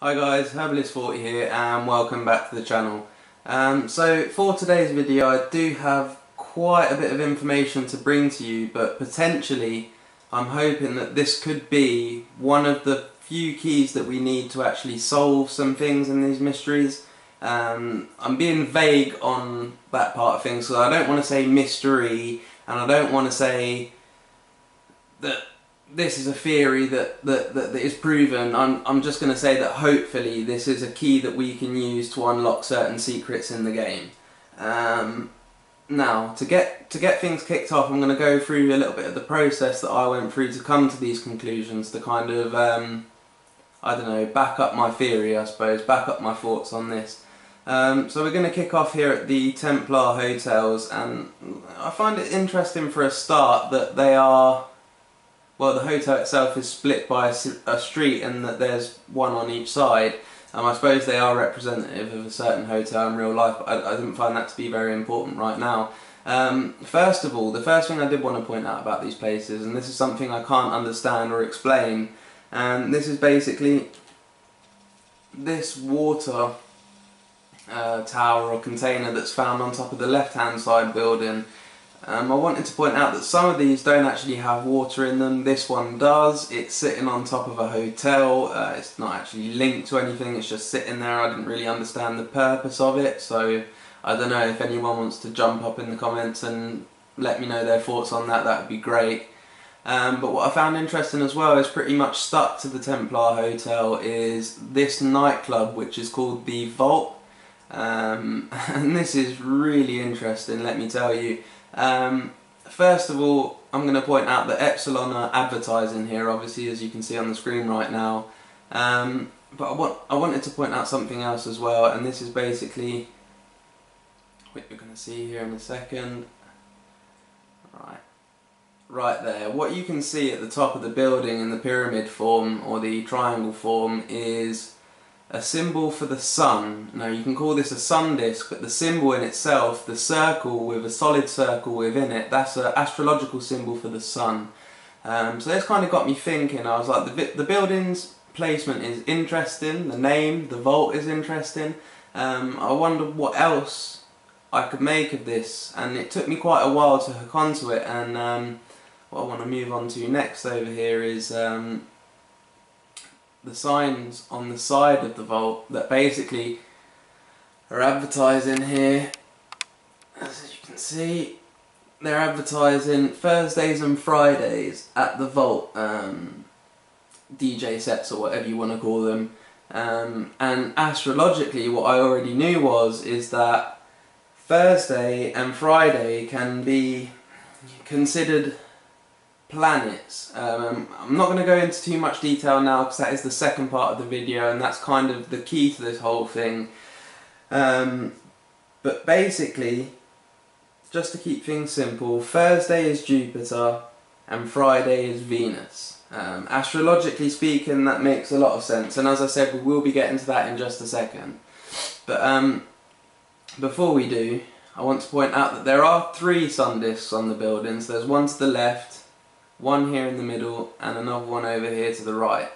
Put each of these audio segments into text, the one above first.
Hi guys, Herbalist40 here and welcome back to the channel. So for today's video I do have quite a bit of information to bring to you, but potentially I'm hoping that this could be one of the few keys that we need to actually solve some things in these mysteries. I'm being vague on that part of things, so I don't want to say mystery and I don't want to say that this is a theory that is proven. I'm just going to say that hopefully this is a key that we can use to unlock certain secrets in the game. Now, to get things kicked off, I'm going to go through a little bit of the process that I went through to come to these conclusions, to kind of, I don't know, back up my theory, I suppose, back up my thoughts on this. So we're going to kick off here at the Templar hotels, and I find it interesting for a start that they are... well, the hotel itself is split by a street and that there's one on each side. I suppose they are representative of a certain hotel in real life, but I didn't find that to be very important right now. First of all, the first thing I did want to point out about these places, and this is something I can't understand or explain, and this is basically this water tower or container that's found on top of the left-hand side building. I wanted to point out that some of these don't actually have water in them. This one does. It's sitting on top of a hotel. It's not actually linked to anything, it's just sitting there. I didn't really understand the purpose of it, so I don't know if anyone wants to jump up in the comments and let me know their thoughts on that, that would be great. But what I found interesting as well is pretty much stuck to the Templar Hotel is this nightclub, which is called the Vault. And this is really interesting, let me tell you. First of all, I'm going to point out that Epsilon are advertising here, obviously, as you can see on the screen right now. But I wanted to point out something else as well, and this is basically what you're going to see here in a second. Right there. What you can see at the top of the building in the pyramid form, or the triangle form, is a symbol for the sun. Now you can call this a sun disk, but the symbol in itself, the circle with a solid circle within it, that's an astrological symbol for the sun. So this kind of got me thinking. I was like, the building's placement is interesting, the name, the vault is interesting. I wondered what else I could make of this, and it took me quite a while to hook onto it, and what I want to move on to next over here is the signs on the side of the vault that basically are advertising here. As you can see, they're advertising Thursdays and Fridays at the vault, DJ sets or whatever you want to call them. And astrologically, what I already knew is that Thursday and Friday can be considered planets. I'm not going to go into too much detail now because that is the second part of the video, and that's kind of the key to this whole thing. But basically, just to keep things simple, Thursday is Jupiter and Friday is Venus. Astrologically speaking, that makes a lot of sense, and as I said, we will be getting to that in just a second. But before we do, I want to point out that there are 3 sun discs on the building. So there's one to the left, one here in the middle, and another one over here to the right.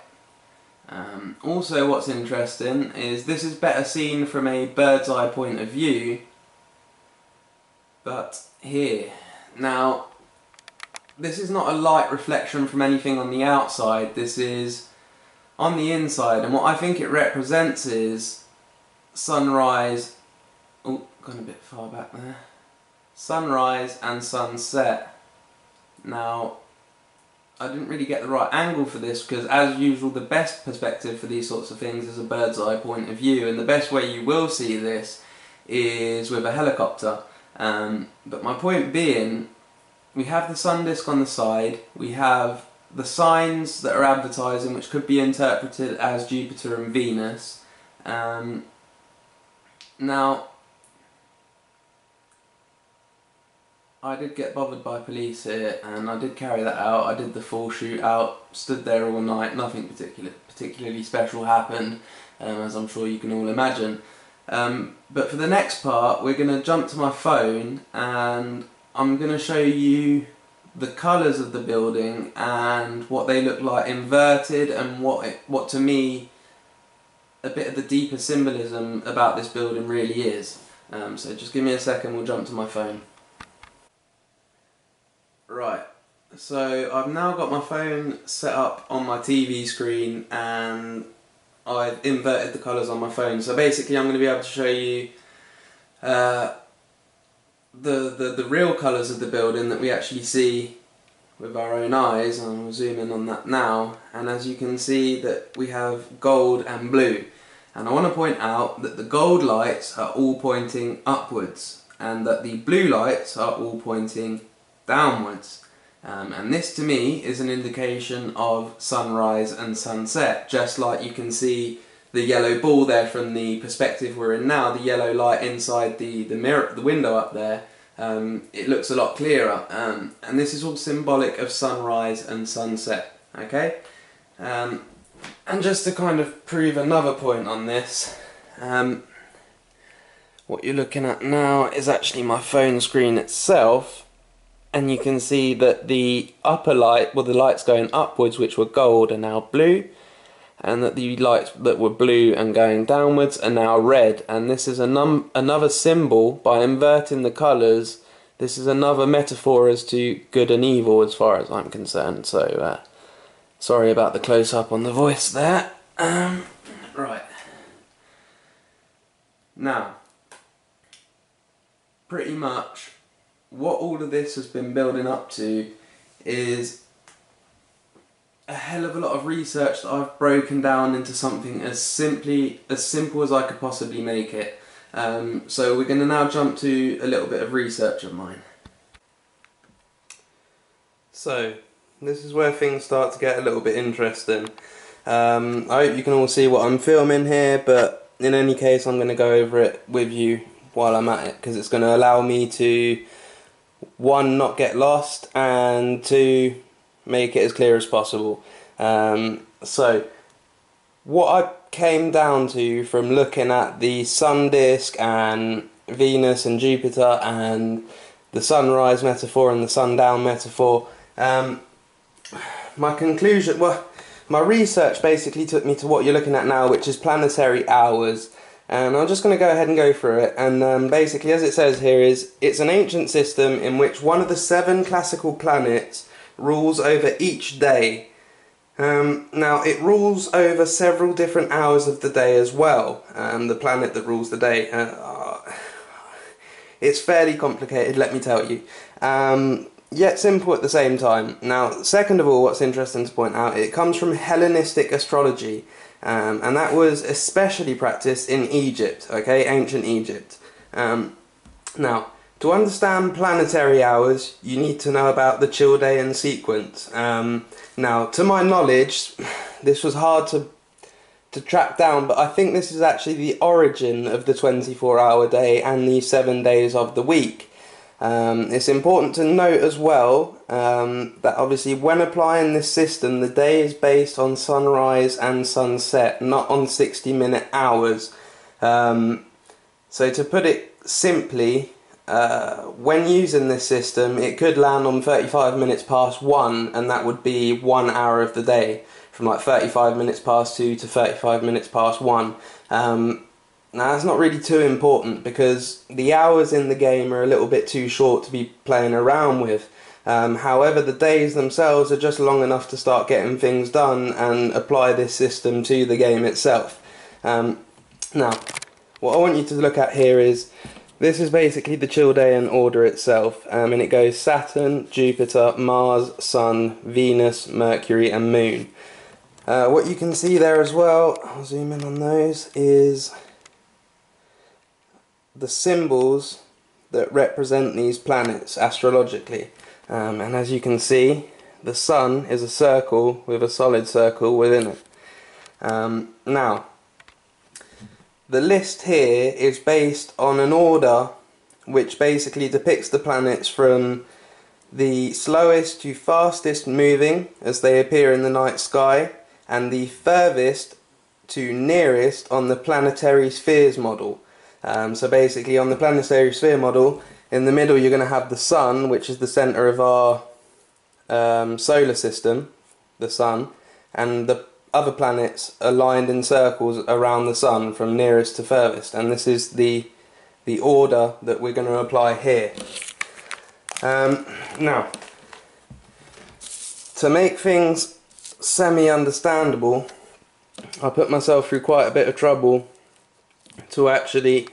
Also, what's interesting is this is better seen from a bird's eye point of view, but here. Now, this is not a light reflection from anything on the outside, this is on the inside, and what I think it represents is sunrise, oh, gone a bit far back there, sunrise and sunset. Now, I didn't really get the right angle for this because, as usual, the best perspective for these sorts of things is a bird's eye point of view, and the best way you will see this is with a helicopter. But my point being, we have the sun disk on the side, we have the signs that are advertising, which could be interpreted as Jupiter and Venus. Now, I did get bothered by police here, and I did carry that out. I did the full shootout, stood there all night, nothing particularly special happened, as I'm sure you can all imagine. But for the next part, we're going to jump to my phone, and I'm going to show you the colours of the building and what they look like inverted, and what to me a bit of the deeper symbolism about this building really is. So just give me a second, we'll jump to my phone. Right, so I've now got my phone set up on my TV screen and I've inverted the colours on my phone. So basically I'm going to be able to show you the real colours of the building that we actually see with our own eyes, and we'll zoom in on that now. And as you can see that we have gold and blue, and I want to point out that the gold lights are all pointing upwards and that the blue lights are all pointing downwards, and this to me is an indication of sunrise and sunset, just like you can see the yellow ball there from the perspective we're in now, the yellow light inside the mirror, the window up there. It looks a lot clearer, and this is all symbolic of sunrise and sunset, okay? And just to kind of prove another point on this, what you're looking at now is actually my phone screen itself, and you can see that the upper light, well, the lights going upwards which were gold are now blue, and that the lights that were blue and going downwards are now red. And this is another symbol. By inverting the colours, this is another metaphor as to good and evil as far as I'm concerned. So sorry about the close-up on the voice there. Right, now pretty much what all of this has been building up to is a hell of a lot of research that I've broken down into something as simple as I could possibly make it. So we're going to now jump to a little bit of research of mine. So this is where things start to get a little bit interesting. I hope you can all see what I'm filming here, but in any case I'm going to go over it with you while I'm at it, because it's going to allow me to, one, not get lost, and two, make it as clear as possible. So what I came down to from looking at the sun disk and Venus and Jupiter and the sunrise metaphor and the sundown metaphor, my conclusion, well, my research basically took me to what you're looking at now, which is planetary hours. And I'm just going to go ahead and go through it. And basically, as it says here, it's an ancient system in which one of the 7 classical planets rules over each day. Now it rules over several different hours of the day as well. The planet that rules the day. It's fairly complicated, let me tell you. Yet simple at the same time. Now, second of all, what's interesting to point out, it comes from Hellenistic astrology. And that was especially practiced in Egypt, okay, ancient Egypt. Now, to understand planetary hours, you need to know about the Chaldean sequence. Now, to my knowledge, this was hard to track down, but I think this is actually the origin of the 24-hour day and the 7 days of the week. It's important to note as well that obviously when applying this system, the day is based on sunrise and sunset, not on 60-minute hours. So to put it simply, when using this system, it could land on 35 minutes past 1, and that would be 1 hour of the day, from like 35 minutes past 2 to 35 minutes past 1. Now that's not really too important, because the hours in the game are a little bit too short to be playing around with. However, the days themselves are just long enough to start getting things done and apply this system to the game itself. Now, what I want you to look at here is, this is basically the Chaldean order itself, and it goes Saturn, Jupiter, Mars, Sun, Venus, Mercury and Moon. What you can see there as well, I'll zoom in on those, is the symbols that represent these planets astrologically. And as you can see, the Sun is a circle with a solid circle within it. Now, the list here is based on an order which basically depicts the planets from the slowest to fastest moving as they appear in the night sky, and the furthest to nearest on the planetary spheres model. So basically on the planetary sphere model, in the middle you're going to have the Sun, which is the centre of our solar system, the Sun, and the other planets aligned in circles around the Sun from nearest to furthest, and this is the order that we're going to apply here. Now, to make things semi-understandable, I put myself through quite a bit of trouble to actually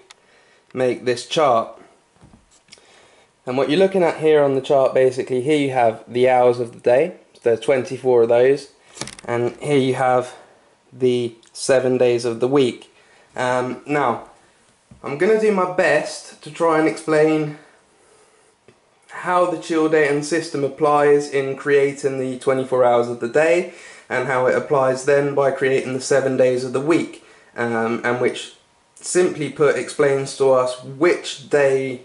make this chart. And what you're looking at here on the chart, basically, here you have the hours of the day, so there's 24 of those, and here you have the 7 days of the week. Now, I'm going to do my best to try and explain how the chill datum system applies in creating the 24 hours of the day, and how it applies then by creating the 7 days of the week, and which, simply put, explains to us which day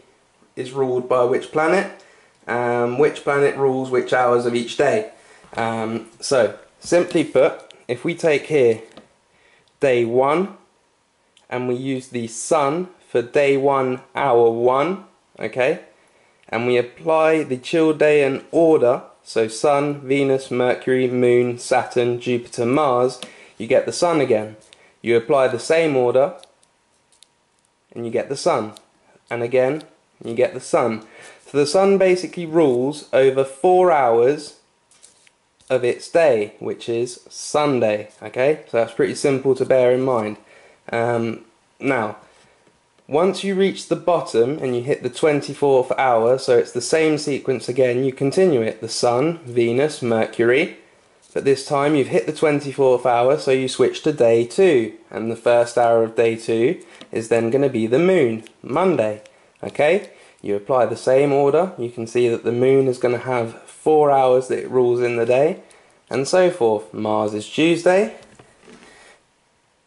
is ruled by which planet rules which hours of each day. So, simply put, if we take here day 1, and we use the Sun for day 1, hour 1, okay, and we apply the chill day in order, so Sun, Venus, Mercury, Moon, Saturn, Jupiter, Mars, you get the Sun again. You apply the same order, and you get the Sun, and again, you get the Sun. So the Sun basically rules over 4 hours of its day, which is Sunday, okay, so that's pretty simple to bear in mind. Now, once you reach the bottom and you hit the 24th hour, so it's the same sequence again, you continue it, the Sun, Venus, Mercury, but this time you've hit the 24th hour, so you switch to day 2, and the first hour of day 2 is then going to be the Moon, Monday, okay? You apply the same order, you can see that the Moon is going to have 4 hours that it rules in the day, and so forth. Mars is Tuesday,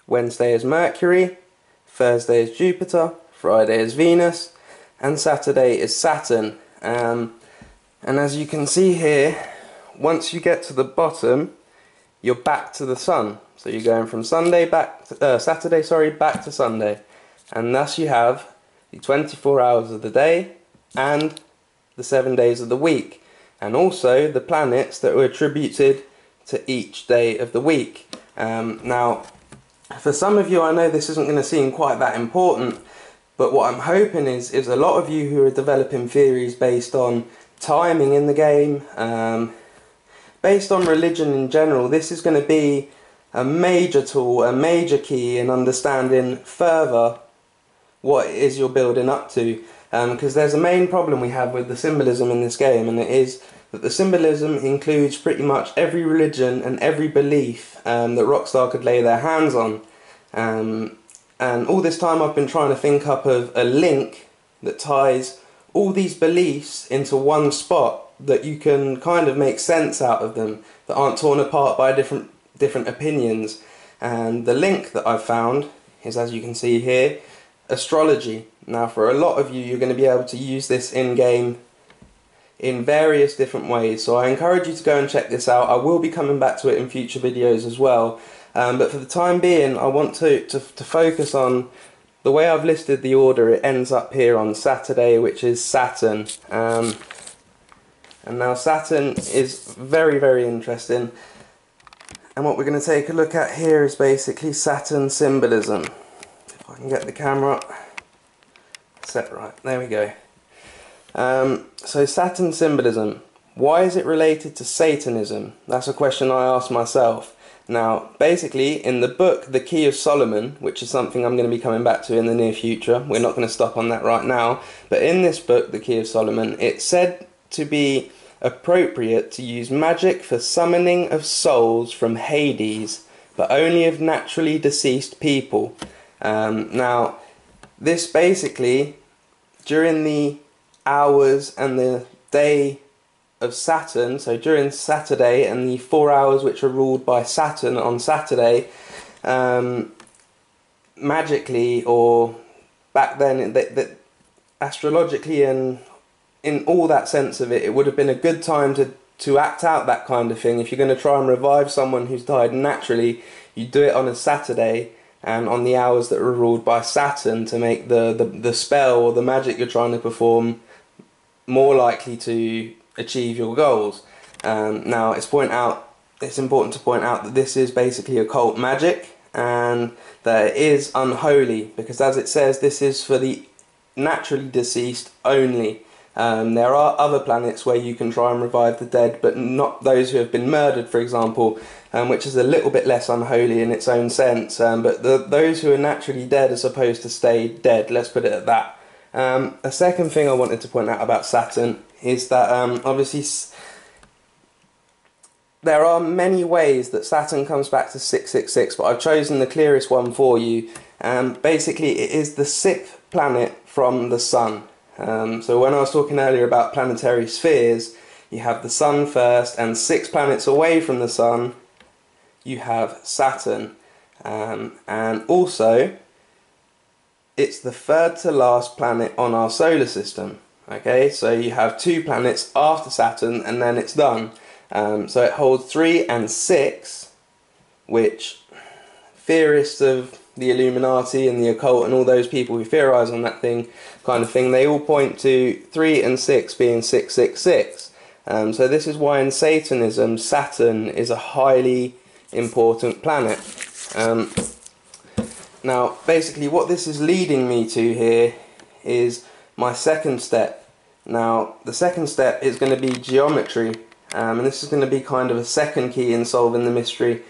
Wednesday is Mercury, Thursday is Jupiter, Friday is Venus, and Saturday is Saturn. And as you can see here, once you get to the bottom, you're back to the Sun. So you're going from Saturday back to Sunday. And thus you have the 24 hours of the day and the 7 days of the week. And also the planets that were attributed to each day of the week. Now, for some of you, I know this isn't going to seem quite that important, but what I'm hoping is a lot of you who are developing theories based on timing in the game, based on religion in general, this is going to be a major tool, a major key in understanding further what it is you're building up to. Because there's a main problem we have with the symbolism in this game, and it is that the symbolism includes pretty much every religion and every belief that Rockstar could lay their hands on. And all this time I've been trying to think up of a link that ties all these beliefs into one spot, that you can kind of make sense out of them, that aren't torn apart by different opinions. And the link that I've found is, as you can see here, astrology. Now, for a lot of you, you're going to be able to use this in-game in various different ways, so I encourage you to go and check this out. I will be coming back to it in future videos as well, but for the time being I want to focus on the way I've listed the order. It ends up here on Saturday, which is Saturn, and now Saturn is very, very interesting, and what we're going to take a look at here is basically Saturn symbolism. If I can get the camera set right, there we go. So Saturn symbolism, why is it related to Satanism? That's a question I asked myself. Now, basically, in the book The Key of Solomon, which is something I'm going to be coming back to in the near future, we're not going to stop on that right now, but in this book, The Key of Solomon, it's said to be appropriate to use magic for summoning of souls from Hades, but only of naturally deceased people. Now, this basically, during the hours and the day of Saturn, so during Saturday and the 4 hours which are ruled by Saturn on Saturday, magically, or back then, astrologically and in all that sense of it, it would have been a good time to act out that kind of thing. If you're going to try and revive someone who's died naturally, you do it on a Saturday and on the hours that are ruled by Saturn, to make the spell or the magic you're trying to perform more likely to achieve your goals. Now, it's pointed out it's important to point out that this is basically occult magic, and that it is unholy, because as it says, this is for the naturally deceased only. There are other planets where you can try and revive the dead, but not those who have been murdered, for example, which is a little bit less unholy in its own sense. But those who are naturally dead are supposed to stay dead, let's put it at that. A second thing I wanted to point out about Saturn is that obviously there are many ways that Saturn comes back to 666, but I've chosen the clearest one for you. Basically, it is the 6th planet from the Sun. So when I was talking earlier about planetary spheres, you have the Sun first, and 6 planets away from the Sun, you have Saturn. And also, it's the 3rd to last planet on our solar system. Okay, so you have 2 planets after Saturn, and then it's done. So it holds 3 and 6, which theorists of the Illuminati and the occult and all those people who theorize on that kind of thing, they all point to 3 and 6 being 666. So this is why in Satanism, Saturn is a highly important planet. Now, basically what this is leading me to here is my second step. Now, the second step is going to be geometry. And this is going to be kind of a second key in solving the mystery.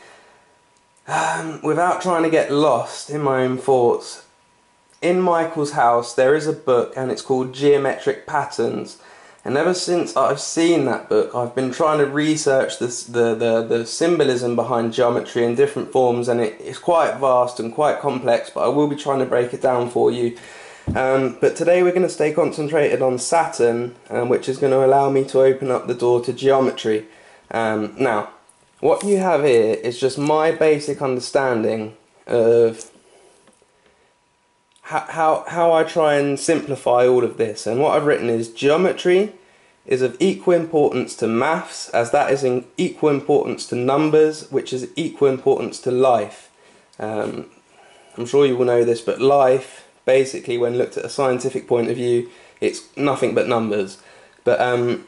Without trying to get lost in my own thoughts, in Michael's house there is a book, and it's called Geometric Patterns. And ever since I've seen that book, I've been trying to research the symbolism behind geometry in different forms, and it's quite vast and quite complex, but I will be trying to break it down for you. But today we're going to stay concentrated on Saturn, which is going to allow me to open up the door to geometry. Now, what you have here is just my basic understanding of how I try and simplify all of this. And what I've written is geometry is of equal importance to maths, as that is in equal importance to numbers, which is equal importance to life. I'm sure you will know this, but life, basically, when looked at a scientific point of view, it's nothing but numbers. But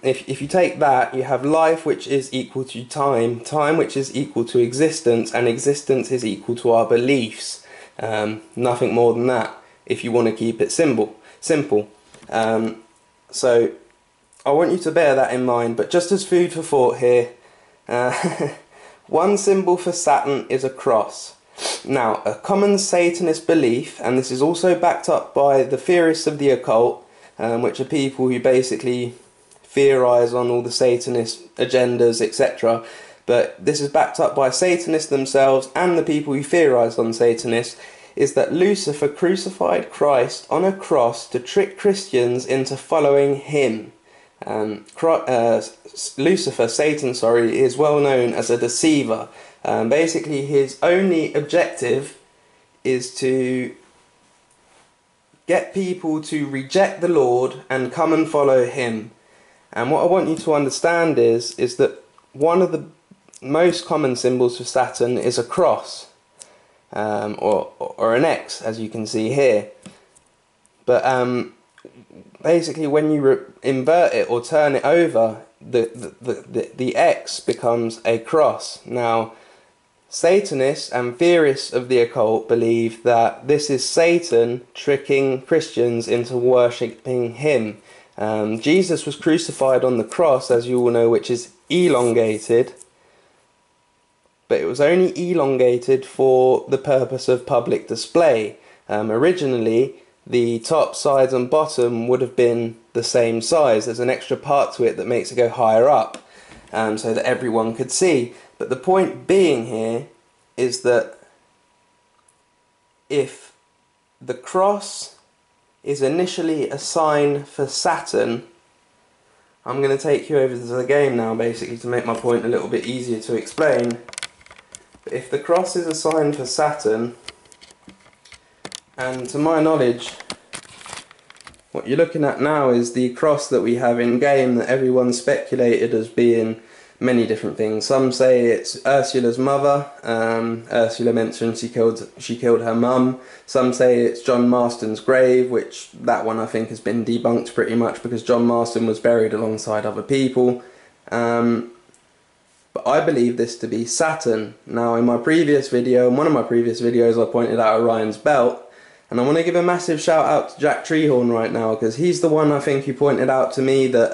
if you take that, you have life, which is equal to time, time which is equal to existence, and existence is equal to our beliefs. Nothing more than that, if you want to keep it simple. So I want you to bear that in mind, but just as food for thought here, one symbol for Saturn is a cross. Now, a common Satanist belief, and this is also backed up by the theorists of the occult, which are people who basically theorize on all the Satanist agendas, etc. But this is backed up by Satanists themselves and the people who theorize on Satanists, is that Lucifer crucified Christ on a cross to trick Christians into following him. Lucifer, Satan, is well known as a deceiver. Basically, his only objective is to get people to reject the Lord and come and follow him. And what I want you to understand is that one of the most common symbols for Saturn is a cross, or an X, as you can see here. But basically, when you invert it or turn it over, the X becomes a cross. Now, Satanists and theorists of the occult believe that this is Satan tricking Christians into worshipping him. Jesus was crucified on the cross, as you all know, which is elongated, but it was only elongated for the purpose of public display. Originally, the top, sides and bottom would have been the same size. There's an extra part to it that makes it go higher up, so that everyone could see. But the point being here is that if the cross is initially a sign for Saturn, I'm going to take you over to the game now, basically, to make my point a little bit easier to explain. But if the cross is a sign for Saturn, and to my knowledge, what you're looking at now is the cross that we have in game that everyone speculated as being many different things. Some say it's Ursula's mother. Ursula mentioned she killed her mum. Some say it's John Marston's grave, which that one I think has been debunked pretty much, because John Marston was buried alongside other people. but I believe this to be Saturn. Now in my previous video, in one of my previous videos, I pointed out Orion's belt, and I want to give a massive shout out to Jack Treehorn right now, because he's the one I think who pointed out to me that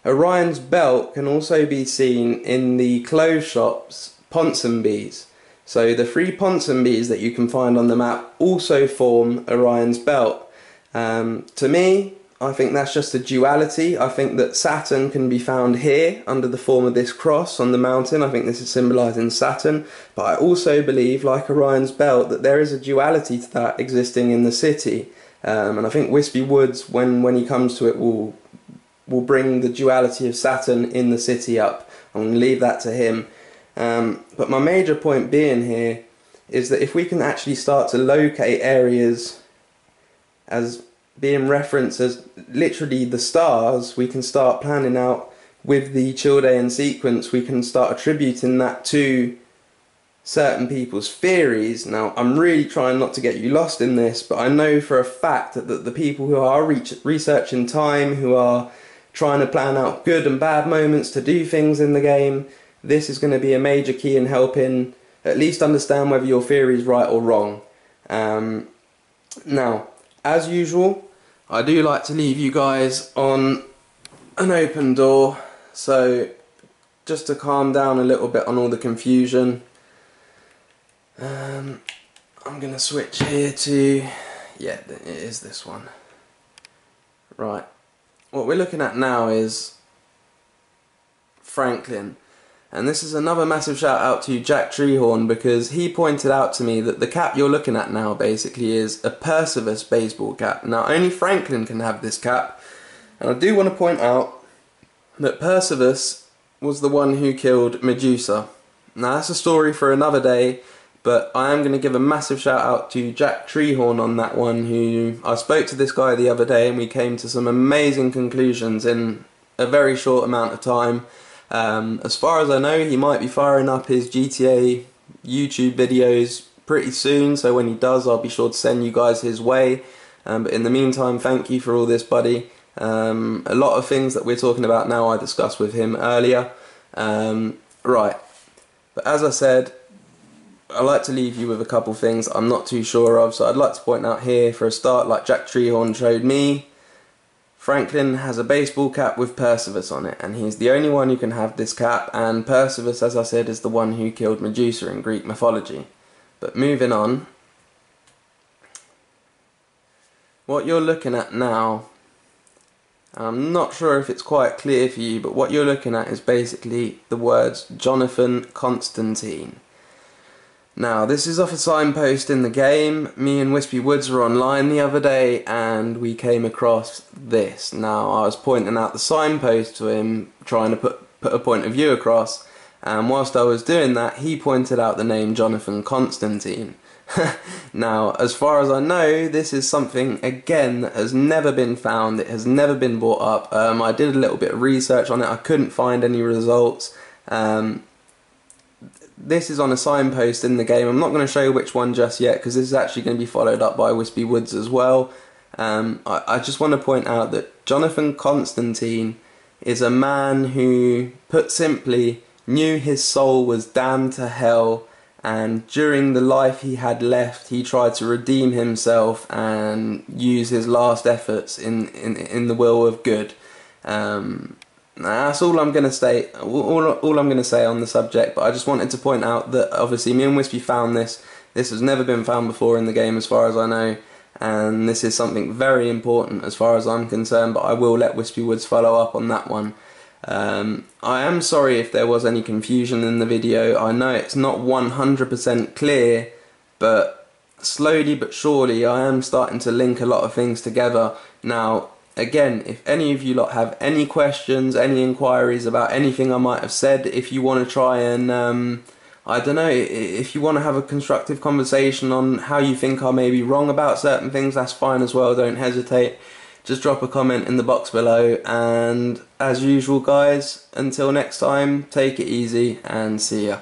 Orion's belt can also be seen in the clothes shops Ponsonbys. So the 3 Ponsonbys that you can find on the map also form Orion's belt. To me, I think that's just a duality. I think that Saturn can be found here under the form of this cross on the mountain. I think this is symbolising Saturn. But I also believe, like Orion's belt, that there is a duality to that existing in the city. And I think Wispy Woods, when he comes to it, will bring the duality of Saturn in the city up. I'm going to leave that to him. But my major point being here is that if we can actually start to locate areas as being referenced as literally the stars, we can start planning out with the Chaldean sequence, we can start attributing that to certain people's theories. Now, I'm really trying not to get you lost in this, but I know for a fact that the people who are researching time, who are trying to plan out good and bad moments to do things in the game, this is going to be a major key in helping at least understand whether your theory is right or wrong. Now, as usual, I do like to leave you guys on an open door, so just to calm down a little bit on all the confusion, I'm going to switch here to, yeah, it is this one. Right, what we're looking at now is Franklin. And this is another massive shout out to Jack Treehorn, because he pointed out to me that the cap you're looking at now basically is a Perseus baseball cap. Now only Franklin can have this cap, and I do want to point out that Perseus was the one who killed Medusa. Now that's a story for another day, but I am going to give a massive shout out to Jack Treehorn on that one, who I spoke to this guy the other day and we came to some amazing conclusions in a very short amount of time. As far as I know, he might be firing up his GTA YouTube videos pretty soon, so when he does, I'll be sure to send you guys his way. But in the meantime, thank you for all this, buddy. A lot of things that we're talking about now I discussed with him earlier. Right, but as I said, I like to leave you with a couple things I'm not too sure of, so I'd like to point out here for a start, like Jack Treehorn showed me, Franklin has a baseball cap with Perseus on it, and he's the only one who can have this cap, and Perseus, as I said, is the one who killed Medusa in Greek mythology. But moving on, what you're looking at now, I'm not sure if it's quite clear for you, but what you're looking at is basically the words Jonathan Constantine. Now, this is off a signpost in the game. Me and Wispy Woods were online the other day and we came across this. Now, I was pointing out the signpost to him, trying to put a point of view across, and whilst I was doing that, he pointed out the name Jonathan Constantine. Now, as far as I know, this is something, again, that has never been found. It has never been brought up. I did a little bit of research on it. I couldn't find any results. This is on a signpost in the game. I'm not going to show you which one just yet, because this is actually going to be followed up by Wispy Woods as well. I just want to point out that Jonathan Constantine is a man who, put simply, knew his soul was damned to hell, and during the life he had left, he tried to redeem himself and use his last efforts in the will of good. That's all I'm going to say. All I'm going to say on the subject. But I just wanted to point out that obviously me and Wispy found this. This has never been found before in the game, as far as I know, and this is something very important as far as I'm concerned. But I will let Wispy Woods follow up on that one. I am sorry if there was any confusion in the video. I know it's not 100% clear, but slowly but surely I am starting to link a lot of things together. Now, again, if any of you lot have any questions, any inquiries about anything I might have said, if you want to try and, I don't know, if you want to have a constructive conversation on how you think I may be wrong about certain things, that's fine as well, don't hesitate. Just drop a comment in the box below, and as usual guys, until next time, take it easy and see ya.